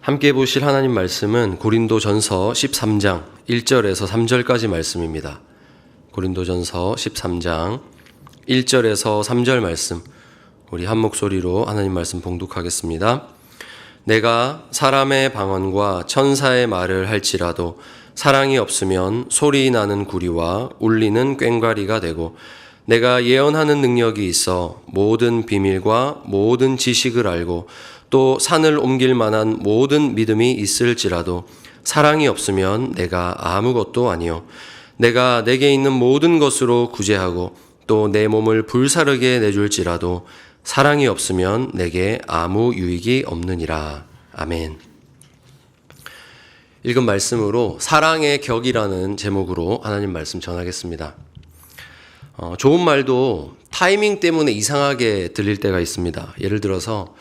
함께 보실 하나님 말씀은 고린도전서 13장 1절에서 3절까지 말씀입니다. 고린도전서 13장 1절에서 3절 말씀, 우리 한 목소리로 하나님 말씀 봉독하겠습니다. 내가 사람의 방언과 천사의 말을 할지라도 사랑이 없으면 소리 나는 구리와 울리는 꽹과리가 되고, 내가 예언하는 능력이 있어 모든 비밀과 모든 지식을 알고 또 산을 옮길 만한 모든 믿음이 있을지라도 사랑이 없으면 내가 아무것도 아니요, 내가 내게 있는 모든 것으로 구제하고 또 내 몸을 불사르게 내줄지라도 사랑이 없으면 내게 아무 유익이 없느니라. 아멘. 읽은 말씀으로 사랑의 격이라는 제목으로 하나님 말씀 전하겠습니다. 좋은 말도 타이밍 때문에 이상하게 들릴 때가 있습니다. 예를 들어서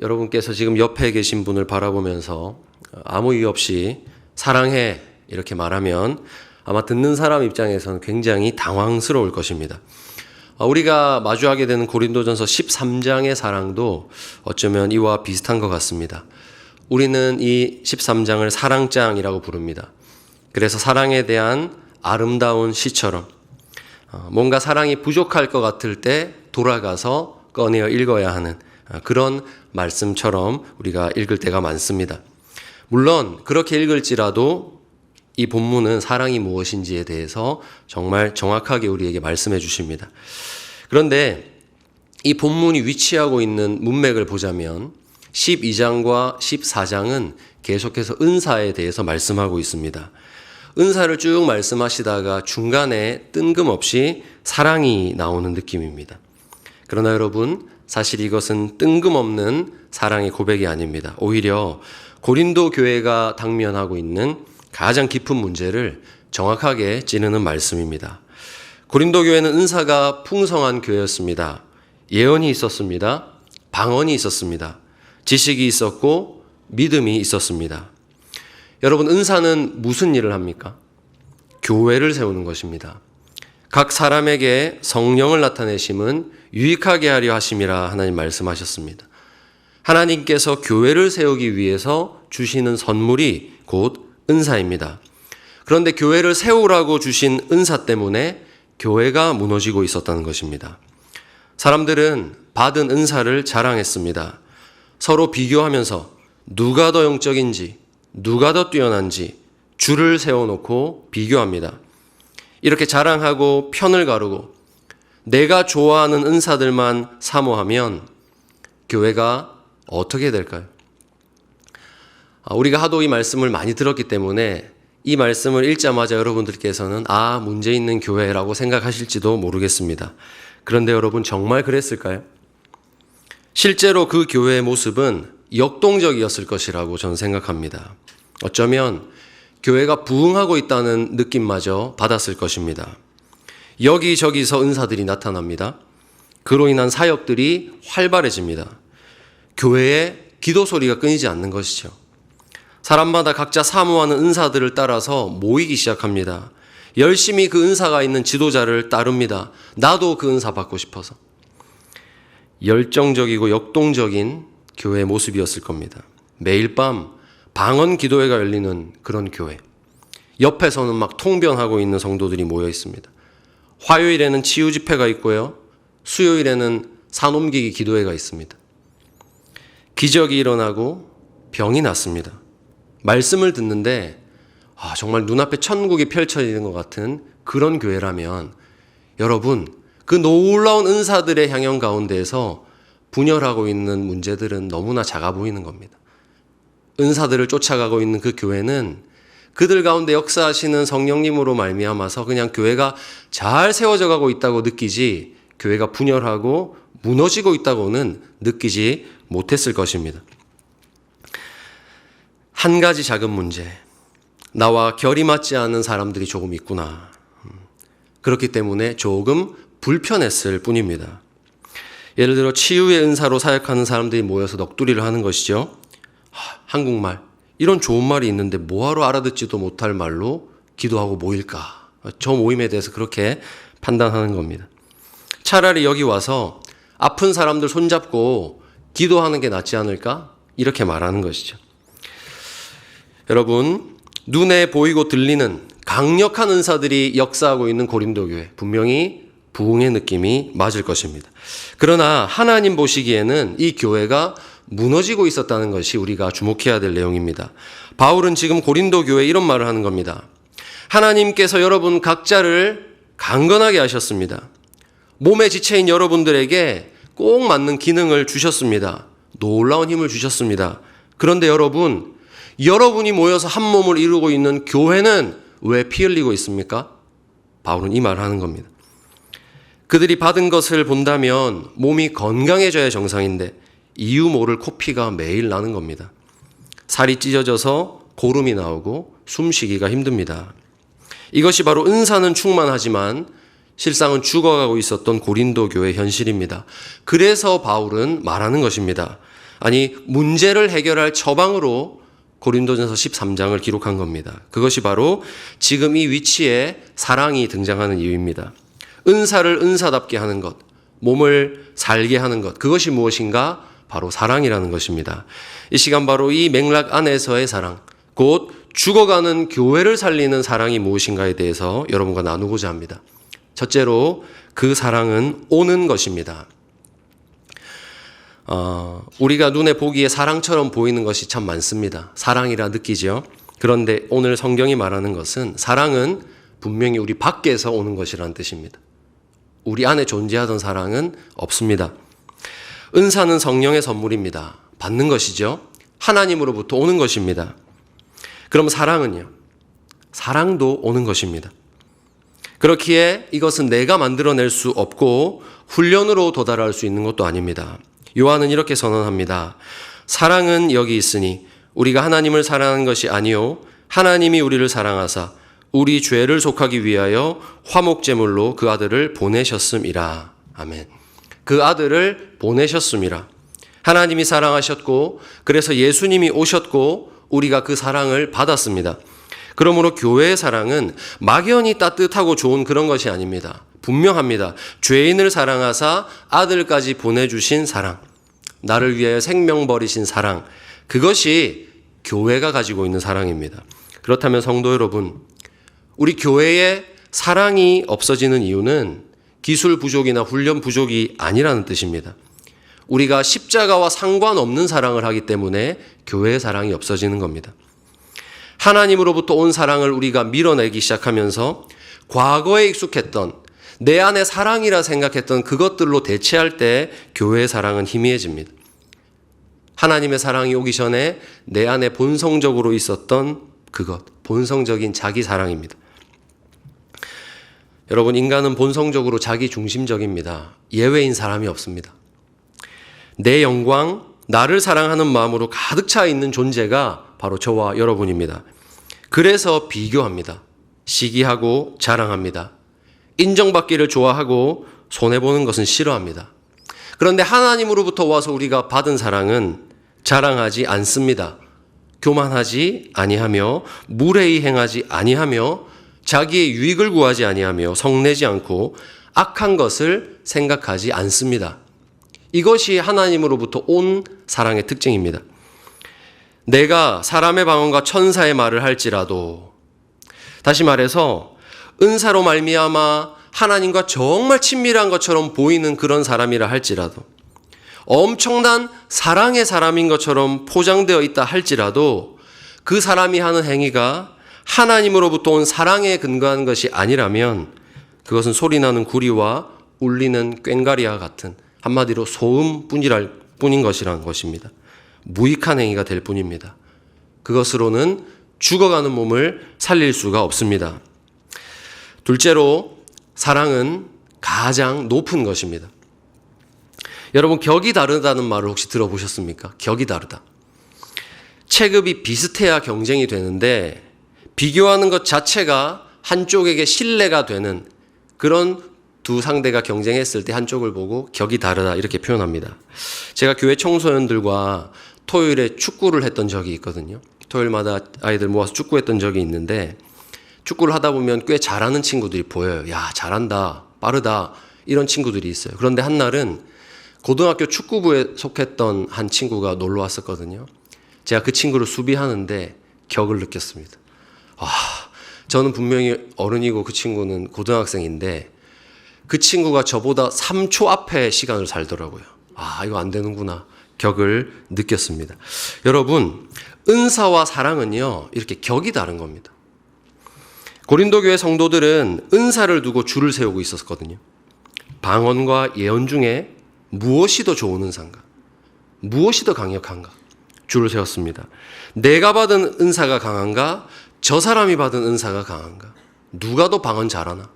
여러분께서 지금 옆에 계신 분을 바라보면서 아무 이유 없이 사랑해 이렇게 말하면 아마 듣는 사람 입장에서는 굉장히 당황스러울 것입니다. 우리가 마주하게 되는 고린도전서 13장의 사랑도 어쩌면 이와 비슷한 것 같습니다. 우리는 이 13장을 사랑장이라고 부릅니다. 그래서 사랑에 대한 아름다운 시처럼 뭔가 사랑이 부족할 것 같을 때 돌아가서 꺼내어 읽어야 하는 그런 말씀처럼 우리가 읽을 때가 많습니다. 물론 그렇게 읽을지라도 이 본문은 사랑이 무엇인지에 대해서 정말 정확하게 우리에게 말씀해 주십니다. 그런데 이 본문이 위치하고 있는 문맥을 보자면 12장과 14장은 계속해서 은사에 대해서 말씀하고 있습니다. 은사를 쭉 말씀하시다가 중간에 뜬금없이 사랑이 나오는 느낌입니다. 그러나 여러분, 사실 이것은 뜬금없는 사랑의 고백이 아닙니다. 오히려 고린도 교회가 당면하고 있는 가장 깊은 문제를 정확하게 찌르는 말씀입니다. 고린도 교회는 은사가 풍성한 교회였습니다. 예언이 있었습니다. 방언이 있었습니다. 지식이 있었고 믿음이 있었습니다. 여러분, 은사는 무슨 일을 합니까? 교회를 세우는 것입니다. 각 사람에게 성령을 나타내심은 유익하게 하려 하심이라 하나님 말씀하셨습니다. 하나님께서 교회를 세우기 위해서 주시는 선물이 곧 은사입니다. 그런데 교회를 세우라고 주신 은사 때문에 교회가 무너지고 있었다는 것입니다. 사람들은 받은 은사를 자랑했습니다. 서로 비교하면서 누가 더 영적인지, 누가 더 뛰어난지 줄을 세워놓고 비교합니다. 이렇게 자랑하고 편을 가르고 내가 좋아하는 은사들만 사모하면 교회가 어떻게 될까요? 우리가 하도 이 말씀을 많이 들었기 때문에 이 말씀을 읽자마자 여러분들께서는 문제 있는 교회라고 생각하실지도 모르겠습니다. 그런데 여러분, 정말 그랬을까요? 실제로 그 교회의 모습은 역동적이었을 것이라고 저는 생각합니다. 어쩌면 교회가 부흥하고 있다는 느낌마저 받았을 것입니다. 여기저기서 은사들이 나타납니다. 그로 인한 사역들이 활발해집니다. 교회에 기도 소리가 끊이지 않는 것이죠. 사람마다 각자 사모하는 은사들을 따라서 모이기 시작합니다. 열심히 그 은사가 있는 지도자를 따릅니다. 나도 그 은사 받고 싶어서. 열정적이고 역동적인 교회의 모습이었을 겁니다. 매일 밤 방언 기도회가 열리는 그런 교회. 옆에서는 막 통변하고 있는 성도들이 모여 있습니다. 화요일에는 치유 집회가 있고요. 수요일에는 산옮기기 기도회가 있습니다. 기적이 일어나고 병이 났습니다. 말씀을 듣는데 정말 눈앞에 천국이 펼쳐지는 것 같은 그런 교회라면 여러분, 그 놀라운 은사들의 향연 가운데에서 분열하고 있는 문제들은 너무나 작아 보이는 겁니다. 은사들을 쫓아가고 있는 그 교회는 그들 가운데 역사하시는 성령님으로 말미암아서 그냥 교회가 잘 세워져 가고 있다고 느끼지 교회가 분열하고 무너지고 있다고는 느끼지 못했을 것입니다. 한 가지 작은 문제, 나와 결이 맞지 않는 사람들이 조금 있구나. 그렇기 때문에 조금 불편했을 뿐입니다. 예를 들어 치유의 은사로 사역하는 사람들이 모여서 넋두리를 하는 것이죠. 한국말, 이런 좋은 말이 있는데 뭐하러 알아듣지도 못할 말로 기도하고 모일까? 저 모임에 대해서 그렇게 판단하는 겁니다. 차라리 여기 와서 아픈 사람들 손잡고 기도하는 게 낫지 않을까? 이렇게 말하는 것이죠. 여러분, 눈에 보이고 들리는 강력한 은사들이 역사하고 있는 고린도 교회, 분명히 부흥의 느낌이 맞을 것입니다. 그러나 하나님 보시기에는 이 교회가 무너지고 있었다는 것이 우리가 주목해야 될 내용입니다. 바울은 지금 고린도 교회에 이런 말을 하는 겁니다. 하나님께서 여러분 각자를 강건하게 하셨습니다. 몸의 지체인 여러분들에게 꼭 맞는 기능을 주셨습니다. 놀라운 힘을 주셨습니다. 그런데 여러분이 모여서 한 몸을 이루고 있는 교회는 왜 피 흘리고 있습니까? 바울은 이 말을 하는 겁니다. 그들이 받은 것을 본다면 몸이 건강해져야 정상인데 이유 모를 코피가 매일 나는 겁니다. 살이 찢어져서 고름이 나오고 숨쉬기가 힘듭니다. 이것이 바로 은사는 충만하지만 실상은 죽어가고 있었던 고린도 교회 현실입니다. 그래서 바울은 말하는 것입니다. 아니, 문제를 해결할 처방으로 고린도전서 13장을 기록한 겁니다. 그것이 바로 지금 이 위치에 사랑이 등장하는 이유입니다. 은사를 은사답게 하는 것, 몸을 살게 하는 것, 그것이 무엇인가? 바로 사랑이라는 것입니다. 이 시간 바로 이 맥락 안에서의 사랑, 곧 죽어가는 교회를 살리는 사랑이 무엇인가에 대해서 여러분과 나누고자 합니다. 첫째로 그 사랑은 오는 것입니다. 우리가 눈에 보기에 사랑처럼 보이는 것이 참 많습니다. 사랑이라 느끼죠. 그런데 오늘 성경이 말하는 것은 사랑은 분명히 우리 밖에서 오는 것이라는 뜻입니다. 우리 안에 존재하던 사랑은 없습니다. 은사는 성령의 선물입니다. 받는 것이죠. 하나님으로부터 오는 것입니다. 그럼 사랑은요? 사랑도 오는 것입니다. 그렇기에 이것은 내가 만들어낼 수 없고 훈련으로 도달할 수 있는 것도 아닙니다. 요한은 이렇게 선언합니다. 사랑은 여기 있으니 우리가 하나님을 사랑하는 것이 아니요 하나님이 우리를 사랑하사 우리 죄를 속하기 위하여 화목제물로 그 아들을 보내셨음이라. 아멘. 그 아들을 보내셨음이라. 하나님이 사랑하셨고 그래서 예수님이 오셨고 우리가 그 사랑을 받았습니다. 그러므로 교회의 사랑은 막연히 따뜻하고 좋은 그런 것이 아닙니다. 분명합니다. 죄인을 사랑하사 아들까지 보내주신 사랑, 나를 위하여 생명 버리신 사랑, 그것이 교회가 가지고 있는 사랑입니다. 그렇다면 성도 여러분, 우리 교회에 사랑이 없어지는 이유는 기술 부족이나 훈련 부족이 아니라는 뜻입니다. 우리가 십자가와 상관없는 사랑을 하기 때문에 교회의 사랑이 없어지는 겁니다. 하나님으로부터 온 사랑을 우리가 밀어내기 시작하면서 과거에 익숙했던 내 안에 사랑이라 생각했던 그것들로 대체할 때 교회의 사랑은 희미해집니다. 하나님의 사랑이 오기 전에 내 안에 본성적으로 있었던 그것, 본성적인 자기 사랑입니다. 여러분, 인간은 본성적으로 자기 중심적입니다. 예외인 사람이 없습니다. 내 영광, 나를 사랑하는 마음으로 가득 차 있는 존재가 바로 저와 여러분입니다. 그래서 비교합니다. 시기하고 자랑합니다. 인정받기를 좋아하고 손해보는 것은 싫어합니다. 그런데 하나님으로부터 와서 우리가 받은 사랑은 자랑하지 않습니다. 교만하지 아니하며 무례히 행하지 아니하며 자기의 유익을 구하지 아니하며 성내지 않고 악한 것을 생각하지 않습니다. 이것이 하나님으로부터 온 사랑의 특징입니다. 내가 사람의 방언과 천사의 말을 할지라도, 다시 말해서 은사로 말미암아 하나님과 정말 친밀한 것처럼 보이는 그런 사람이라 할지라도, 엄청난 사랑의 사람인 것처럼 포장되어 있다 할지라도 그 사람이 하는 행위가 하나님으로부터 온 사랑에 근거한 것이 아니라면 그것은 소리나는 구리와 울리는 꽹과리와 같은, 한마디로 소음뿐인 것이라는 것입니다. 무익한 행위가 될 뿐입니다. 그것으로는 죽어가는 몸을 살릴 수가 없습니다. 둘째로, 사랑은 가장 높은 것입니다. 여러분, 격이 다르다는 말을 혹시 들어보셨습니까? 격이 다르다. 체급이 비슷해야 경쟁이 되는데 비교하는 것 자체가 한쪽에게 신뢰가 되는 그런 두 상대가 경쟁했을 때 한쪽을 보고 격이 다르다 이렇게 표현합니다. 제가 교회 청소년들과 토요일에 축구를 했던 적이 있거든요. 토요일마다 아이들 모아서 축구했던 적이 있는데 축구를 하다 보면 꽤 잘하는 친구들이 보여요. 야, 잘한다, 빠르다 이런 친구들이 있어요. 그런데 한 날은 고등학교 축구부에 속했던 한 친구가 놀러 왔었거든요. 제가 그 친구를 수비하는데 격을 느꼈습니다. 저는 분명히 어른이고 그 친구는 고등학생인데 그 친구가 저보다 3초 앞에 시간을 살더라고요. 이거 안 되는구나. 격을 느꼈습니다. 여러분, 은사와 사랑은요, 이렇게 격이 다른 겁니다. 고린도 교회 성도들은 은사를 두고 줄을 세우고 있었거든요. 방언과 예언 중에 무엇이 더 좋은 은사인가? 무엇이 더 강력한가? 줄을 세웠습니다. 내가 받은 은사가 강한가? 저 사람이 받은 은사가 강한가? 누가 더 방언 잘하나?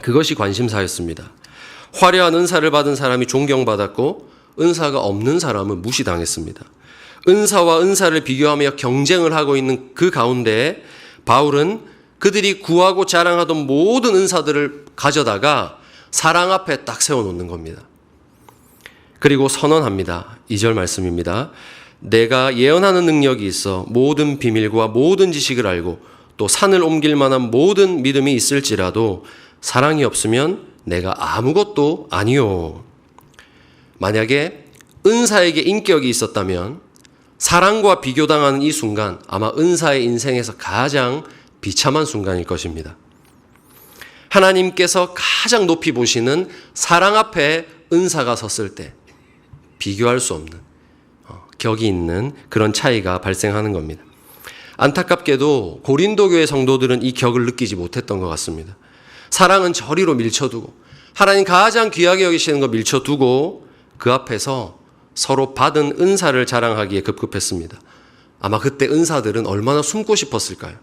그것이 관심사였습니다. 화려한 은사를 받은 사람이 존경받았고 은사가 없는 사람은 무시당했습니다. 은사와 은사를 비교하며 경쟁을 하고 있는 그 가운데 바울은 그들이 구하고 자랑하던 모든 은사들을 가져다가 사랑 앞에 딱 세워놓는 겁니다. 그리고 선언합니다. 2절 말씀입니다. 내가 예언하는 능력이 있어 모든 비밀과 모든 지식을 알고 또 산을 옮길 만한 모든 믿음이 있을지라도 사랑이 없으면 내가 아무것도 아니요. 만약에 은사에게 인격이 있었다면 사랑과 비교당하는 이 순간 아마 은사의 인생에서 가장 비참한 순간일 것입니다. 하나님께서 가장 높이 보시는 사랑 앞에 은사가 섰을 때 비교할 수 없는 격이 있는 그런 차이가 발생하는 겁니다. 안타깝게도 고린도 교회 성도들은 이 격을 느끼지 못했던 것 같습니다. 사랑은 저리로 밀쳐두고 하나님 가장 귀하게 여기시는 거 밀쳐두고 그 앞에서 서로 받은 은사를 자랑하기에 급급했습니다. 아마 그때 은사들은 얼마나 숨고 싶었을까요?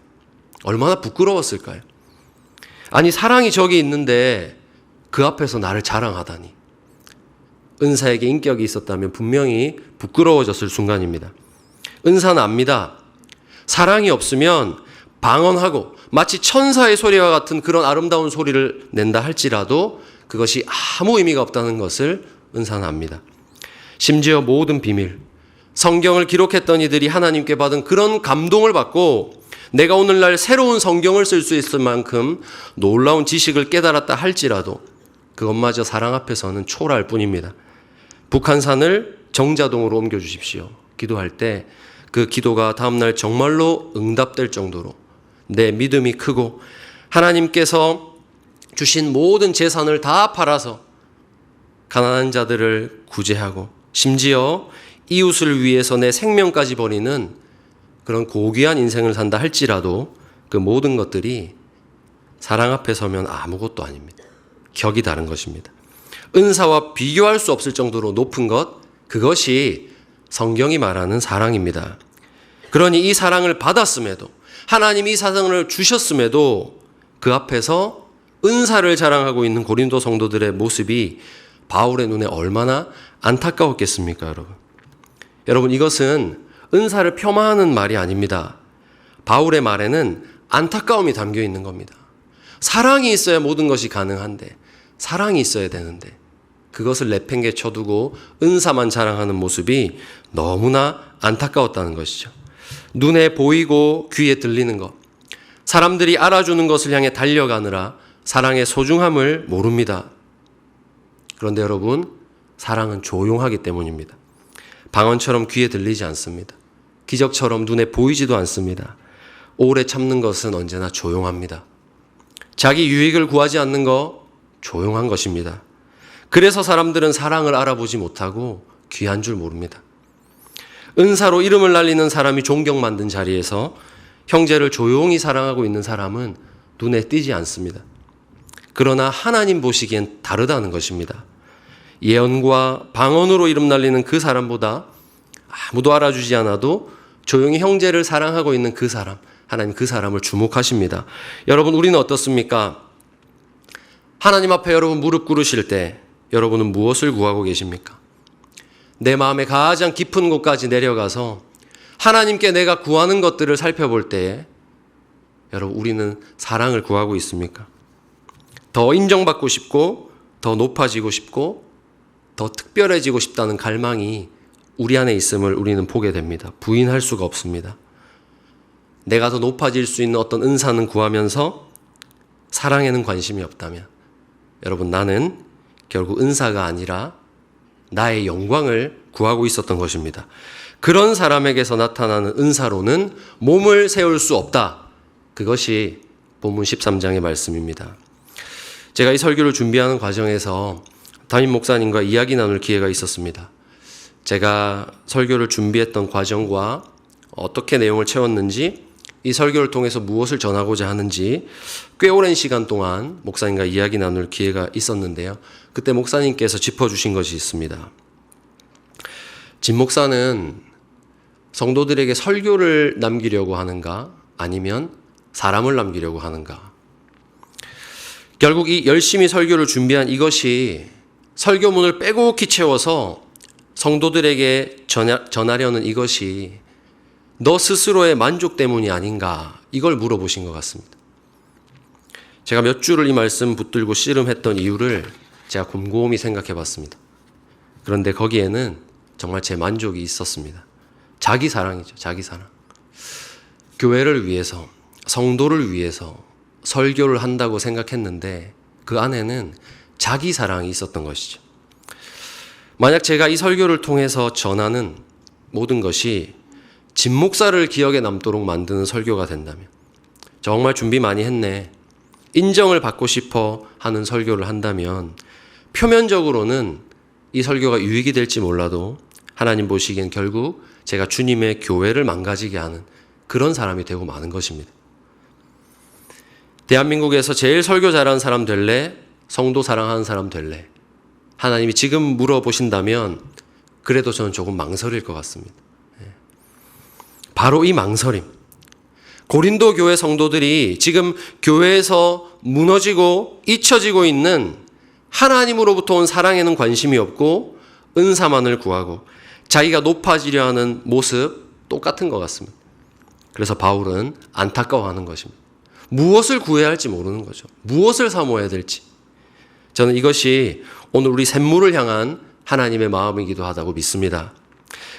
얼마나 부끄러웠을까요? 아니, 사랑이 저기 있는데 그 앞에서 나를 자랑하다니. 은사에게 인격이 있었다면 분명히 부끄러워졌을 순간입니다. 은사는 압니다. 사랑이 없으면 방언하고 마치 천사의 소리와 같은 그런 아름다운 소리를 낸다 할지라도 그것이 아무 의미가 없다는 것을 은사는 압니다. 심지어 모든 비밀, 성경을 기록했던 이들이 하나님께 받은 그런 감동을 받고 내가 오늘날 새로운 성경을 쓸 수 있을 만큼 놀라운 지식을 깨달았다 할지라도 그것마저 사랑 앞에서는 초라할 뿐입니다. 북한산을 정자동으로 옮겨주십시오. 기도할 때 그 기도가 다음날 정말로 응답될 정도로 내 믿음이 크고 하나님께서 주신 모든 재산을 다 팔아서 가난한 자들을 구제하고 심지어 이웃을 위해서 내 생명까지 버리는 그런 고귀한 인생을 산다 할지라도 그 모든 것들이 사랑 앞에 서면 아무것도 아닙니다. 격이 다른 것입니다. 은사와 비교할 수 없을 정도로 높은 것, 그것이 성경이 말하는 사랑입니다. 그러니 이 사랑을 받았음에도 하나님이 이 사랑을 주셨음에도 그 앞에서 은사를 자랑하고 있는 고린도 성도들의 모습이 바울의 눈에 얼마나 안타까웠겠습니까, 여러분? 여러분, 이것은 은사를 폄하하는 말이 아닙니다. 바울의 말에는 안타까움이 담겨 있는 겁니다. 사랑이 있어야 모든 것이 가능한데, 사랑이 있어야 되는데 그것을 내팽개쳐두고 은사만 자랑하는 모습이 너무나 안타까웠다는 것이죠. 눈에 보이고 귀에 들리는 것, 사람들이 알아주는 것을 향해 달려가느라 사랑의 소중함을 모릅니다. 그런데 여러분, 사랑은 조용하기 때문입니다. 방언처럼 귀에 들리지 않습니다. 기적처럼 눈에 보이지도 않습니다. 오래 참는 것은 언제나 조용합니다. 자기 유익을 구하지 않는 거 조용한 것입니다. 그래서 사람들은 사랑을 알아보지 못하고 귀한 줄 모릅니다. 은사로 이름을 날리는 사람이 존경받는 자리에서 형제를 조용히 사랑하고 있는 사람은 눈에 띄지 않습니다. 그러나 하나님 보시기엔 다르다는 것입니다. 예언과 방언으로 이름 날리는 그 사람보다 아무도 알아주지 않아도 조용히 형제를 사랑하고 있는 그 사람, 하나님 그 사람을 주목하십니다. 여러분, 우리는 어떻습니까? 하나님 앞에 여러분 무릎 꿇으실 때 여러분은 무엇을 구하고 계십니까? 내 마음의 가장 깊은 곳까지 내려가서 하나님께 내가 구하는 것들을 살펴볼 때에 여러분, 우리는 사랑을 구하고 있습니까? 더 인정받고 싶고 더 높아지고 싶고 더 특별해지고 싶다는 갈망이 우리 안에 있음을 우리는 보게 됩니다. 부인할 수가 없습니다. 내가 더 높아질 수 있는 어떤 은사는 구하면서 사랑에는 관심이 없다면 여러분, 나는 결국 은사가 아니라 나의 영광을 구하고 있었던 것입니다. 그런 사람에게서 나타나는 은사로는 몸을 세울 수 없다. 그것이 본문 13장의 말씀입니다. 제가 이 설교를 준비하는 과정에서 담임 목사님과 이야기 나눌 기회가 있었습니다. 제가 설교를 준비했던 과정과 어떻게 내용을 채웠는지, 이 설교를 통해서 무엇을 전하고자 하는지 꽤 오랜 시간 동안 목사님과 이야기 나눌 기회가 있었는데요. 그때 목사님께서 짚어주신 것이 있습니다. 진 목사는 성도들에게 설교를 남기려고 하는가, 아니면 사람을 남기려고 하는가? 결국 이 열심히 설교를 준비한 이것이 설교문을 빼곡히 채워서 성도들에게 전하려는 이것이 너 스스로의 만족 때문이 아닌가, 이걸 물어보신 것 같습니다. 제가 몇 줄을 이 말씀 붙들고 씨름했던 이유를 제가 곰곰이 생각해 봤습니다. 그런데 거기에는 정말 제 만족이 있었습니다. 자기 사랑이죠. 자기 사랑. 교회를 위해서, 성도를 위해서 설교를 한다고 생각했는데 그 안에는 자기 사랑이 있었던 것이죠. 만약 제가 이 설교를 통해서 전하는 모든 것이 진 목사를 기억에 남도록 만드는 설교가 된다면, 정말 준비 많이 했네, 인정을 받고 싶어 하는 설교를 한다면 표면적으로는 이 설교가 유익이 될지 몰라도 하나님 보시기엔 결국 제가 주님의 교회를 망가지게 하는 그런 사람이 되고 마는 것입니다. 대한민국에서 제일 설교 잘하는 사람 될래? 성도 사랑하는 사람 될래? 하나님이 지금 물어보신다면 그래도 저는 조금 망설일 것 같습니다. 바로 이 망설임. 고린도 교회 성도들이 지금 교회에서 무너지고 잊혀지고 있는 하나님으로부터 온 사랑에는 관심이 없고 은사만을 구하고 자기가 높아지려 하는 모습 똑같은 것 같습니다. 그래서 바울은 안타까워하는 것입니다. 무엇을 구해야 할지 모르는 거죠. 무엇을 사모해야 될지. 저는 이것이 오늘 우리 샘물을 향한 하나님의 마음이기도 하다고 믿습니다.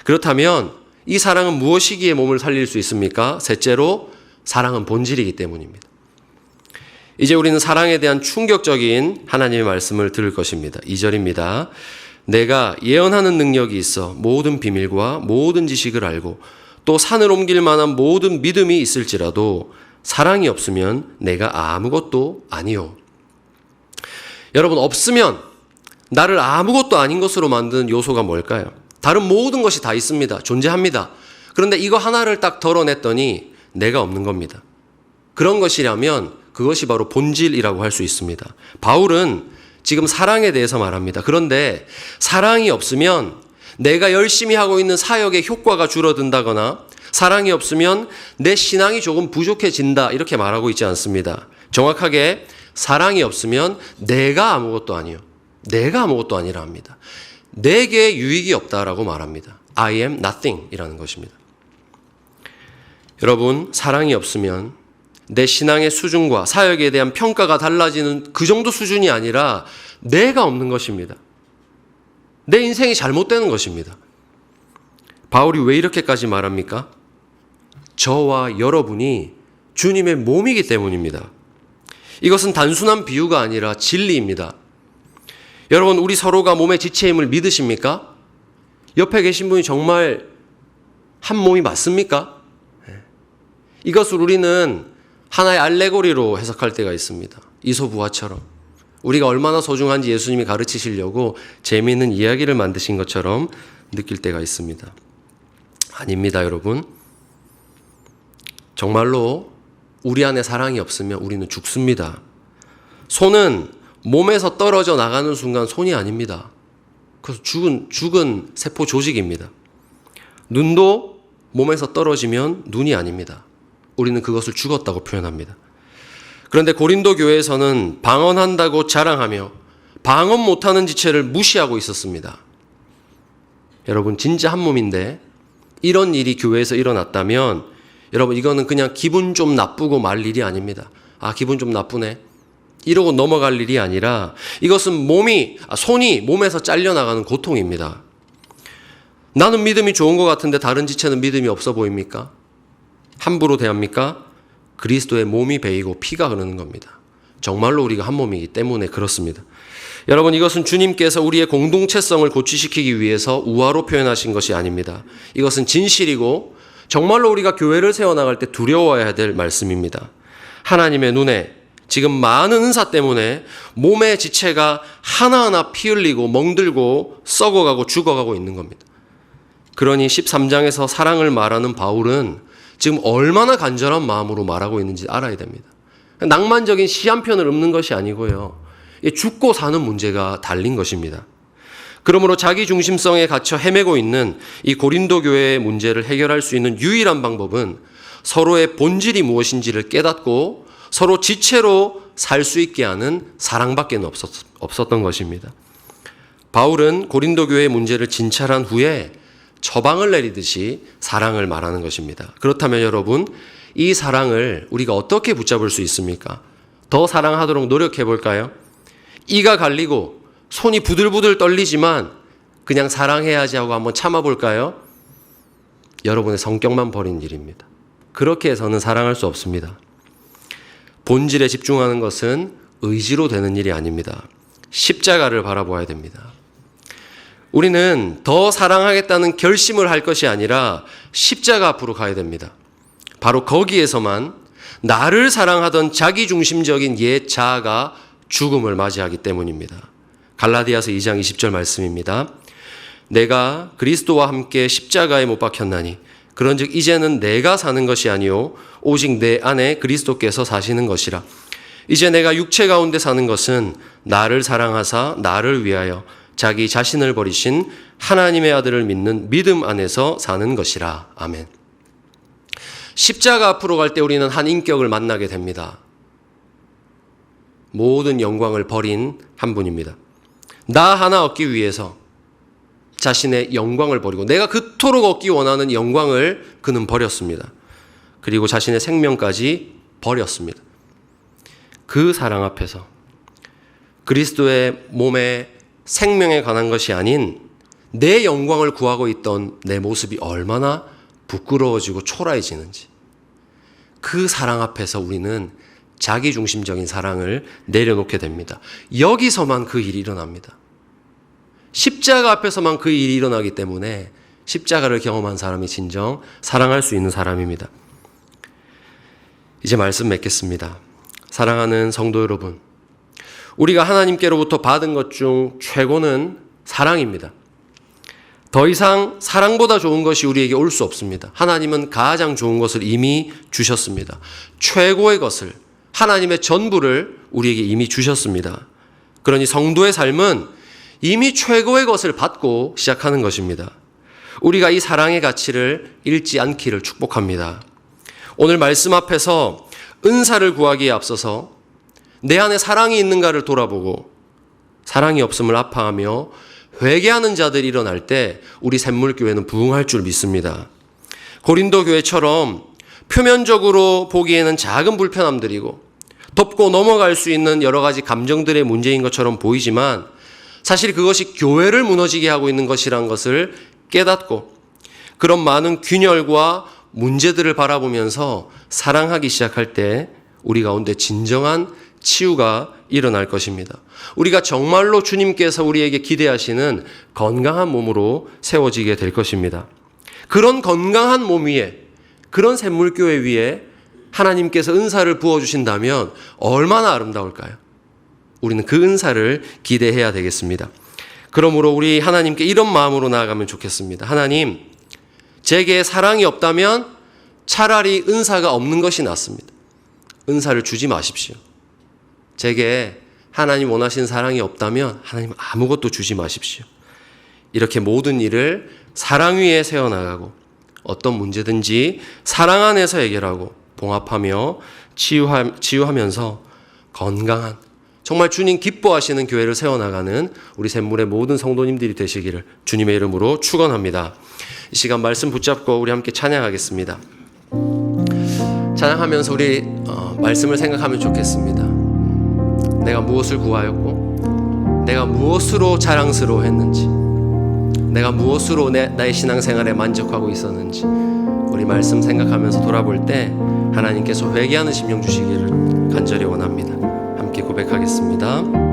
그렇다면 이 사랑은 무엇이기에 몸을 살릴 수 있습니까? 셋째로, 사랑은 본질이기 때문입니다. 이제 우리는 사랑에 대한 충격적인 하나님의 말씀을 들을 것입니다. 2절입니다. 내가 예언하는 능력이 있어 모든 비밀과 모든 지식을 알고 또 산을 옮길 만한 모든 믿음이 있을지라도 사랑이 없으면 내가 아무것도 아니요. 여러분, 없으면 나를 아무것도 아닌 것으로 만드는 요소가 뭘까요? 다른 모든 것이 다 있습니다. 존재합니다. 그런데 이거 하나를 딱 덜어냈더니 내가 없는 겁니다. 그런 것이라면 그것이 바로 본질이라고 할 수 있습니다. 바울은 지금 사랑에 대해서 말합니다. 그런데 사랑이 없으면 내가 열심히 하고 있는 사역의 효과가 줄어든다거나 사랑이 없으면 내 신앙이 조금 부족해진다, 이렇게 말하고 있지 않습니다. 정확하게 사랑이 없으면 내가 아무것도 아니요. 내가 아무것도 아니라 합니다. 내게 유익이 없다라고 말합니다. I am nothing 이라는 것입니다. 여러분, 사랑이 없으면 내 신앙의 수준과 사역에 대한 평가가 달라지는 그 정도 수준이 아니라 내가 없는 것입니다. 내 인생이 잘못되는 것입니다. 바울이 왜 이렇게까지 말합니까? 저와 여러분이 주님의 몸이기 때문입니다. 이것은 단순한 비유가 아니라 진리입니다. 여러분, 우리 서로가 몸의 지체임을 믿으십니까? 옆에 계신 분이 정말 한 몸이 맞습니까? 이것을 우리는 하나의 알레고리로 해석할 때가 있습니다. 이소부화처럼. 우리가 얼마나 소중한지 예수님이 가르치시려고 재미있는 이야기를 만드신 것처럼 느낄 때가 있습니다. 아닙니다, 여러분. 정말로 우리 안에 사랑이 없으면 우리는 죽습니다. 손은 몸에서 떨어져 나가는 순간 손이 아닙니다. 그래서 죽은 세포 조직입니다. 눈도 몸에서 떨어지면 눈이 아닙니다. 우리는 그것을 죽었다고 표현합니다. 그런데 고린도 교회에서는 방언한다고 자랑하며 방언 못하는 지체를 무시하고 있었습니다. 여러분, 진짜 한 몸인데 이런 일이 교회에서 일어났다면 여러분, 이거는 그냥 기분 좀 나쁘고 말 일이 아닙니다. 아, 기분 좀 나쁘네, 이러고 넘어갈 일이 아니라 이것은 손이 몸에서 잘려나가는 고통입니다. 나는 믿음이 좋은 것 같은데 다른 지체는 믿음이 없어 보입니까? 함부로 대합니까? 그리스도의 몸이 베이고 피가 흐르는 겁니다. 정말로 우리가 한 몸이기 때문에 그렇습니다. 여러분, 이것은 주님께서 우리의 공동체성을 고취시키기 위해서 우화로 표현하신 것이 아닙니다. 이것은 진실이고 정말로 우리가 교회를 세워나갈 때 두려워해야 될 말씀입니다. 하나님의 눈에 지금 많은 은사 때문에 몸의 지체가 하나하나 피 흘리고 멍들고 썩어가고 죽어가고 있는 겁니다. 그러니 13장에서 사랑을 말하는 바울은 지금 얼마나 간절한 마음으로 말하고 있는지 알아야 됩니다. 낭만적인 시 한 편을 읊는 것이 아니고요. 죽고 사는 문제가 달린 것입니다. 그러므로 자기 중심성에 갇혀 헤매고 있는 이 고린도 교회의 문제를 해결할 수 있는 유일한 방법은 서로의 본질이 무엇인지를 깨닫고 서로 지체로 살 수 있게 하는 사랑밖에 없었던 것입니다. 바울은 고린도 교회의 문제를 진찰한 후에 처방을 내리듯이 사랑을 말하는 것입니다. 그렇다면 여러분, 이 사랑을 우리가 어떻게 붙잡을 수 있습니까? 더 사랑하도록 노력해 볼까요? 이가 갈리고 손이 부들부들 떨리지만 그냥 사랑해야지 하고 한번 참아볼까요? 여러분의 성격만 버린 일입니다. 그렇게 해서는 사랑할 수 없습니다. 본질에 집중하는 것은 의지로 되는 일이 아닙니다. 십자가를 바라보아야 됩니다. 우리는 더 사랑하겠다는 결심을 할 것이 아니라 십자가 앞으로 가야 됩니다. 바로 거기에서만 나를 사랑하던 자기중심적인 옛 자아가 죽음을 맞이하기 때문입니다. 갈라디아서 2장 20절 말씀입니다. 내가 그리스도와 함께 십자가에 못 박혔나니 그런즉 이제는 내가 사는 것이 아니요 오직 내 안에 그리스도께서 사시는 것이라. 이제 내가 육체 가운데 사는 것은 나를 사랑하사 나를 위하여 자기 자신을 버리신 하나님의 아들을 믿는 믿음 안에서 사는 것이라. 아멘. 십자가 앞으로 갈 때 우리는 한 인격을 만나게 됩니다. 모든 영광을 버린 한 분입니다. 나 하나 얻기 위해서 자신의 영광을 버리고 내가 그토록 얻기 원하는 영광을 그는 버렸습니다. 그리고 자신의 생명까지 버렸습니다. 그 사랑 앞에서 그리스도의 몸에 생명에 관한 것이 아닌 내 영광을 구하고 있던 내 모습이 얼마나 부끄러워지고 초라해지는지, 그 사랑 앞에서 우리는 자기중심적인 사랑을 내려놓게 됩니다. 여기서만 그 일이 일어납니다. 십자가 앞에서만 그 일이 일어나기 때문에 십자가를 경험한 사람이 진정 사랑할 수 있는 사람입니다. 이제 말씀 맺겠습니다. 사랑하는 성도 여러분, 우리가 하나님께로부터 받은 것 중 최고는 사랑입니다. 더 이상 사랑보다 좋은 것이 우리에게 올 수 없습니다. 하나님은 가장 좋은 것을 이미 주셨습니다. 최고의 것을, 하나님의 전부를 우리에게 이미 주셨습니다. 그러니 성도의 삶은 이미 최고의 것을 받고 시작하는 것입니다. 우리가 이 사랑의 가치를 잃지 않기를 축복합니다. 오늘 말씀 앞에서 은사를 구하기에 앞서서 내 안에 사랑이 있는가를 돌아보고 사랑이 없음을 아파하며 회개하는 자들이 일어날 때 우리 샘물교회는 부흥할 줄 믿습니다. 고린도 교회처럼 표면적으로 보기에는 작은 불편함들이고 덮고 넘어갈 수 있는 여러 가지 감정들의 문제인 것처럼 보이지만 사실 그것이 교회를 무너지게 하고 있는 것이라는 것을 깨닫고 그런 많은 균열과 문제들을 바라보면서 사랑하기 시작할 때 우리 가운데 진정한 치유가 일어날 것입니다. 우리가 정말로 주님께서 우리에게 기대하시는 건강한 몸으로 세워지게 될 것입니다. 그런 건강한 몸 위에, 그런 샘물교회 위에 하나님께서 은사를 부어주신다면 얼마나 아름다울까요? 우리는 그 은사를 기대해야 되겠습니다. 그러므로 우리 하나님께 이런 마음으로 나아가면 좋겠습니다. 하나님, 제게 사랑이 없다면 차라리 은사가 없는 것이 낫습니다. 은사를 주지 마십시오. 제게 하나님 원하시는 사랑이 없다면 하나님 아무것도 주지 마십시오. 이렇게 모든 일을 사랑 위에 세워나가고 어떤 문제든지 사랑 안에서 해결하고 봉합하며 치유하면서 건강한, 정말 주님 기뻐하시는 교회를 세워나가는 우리 샘물의 모든 성도님들이 되시기를 주님의 이름으로 축원합니다. 이 시간 말씀 붙잡고 우리 함께 찬양하겠습니다. 찬양하면서 우리 말씀을 생각하면 좋겠습니다. 내가 무엇을 구하였고 내가 무엇으로 자랑스러워했는지, 내가 무엇으로 나의 신앙생활에 만족하고 있었는지 우리 말씀 생각하면서 돌아볼 때 하나님께서 회개하는 심령 주시기를 간절히 원합니다. 함께 고백하겠습니다.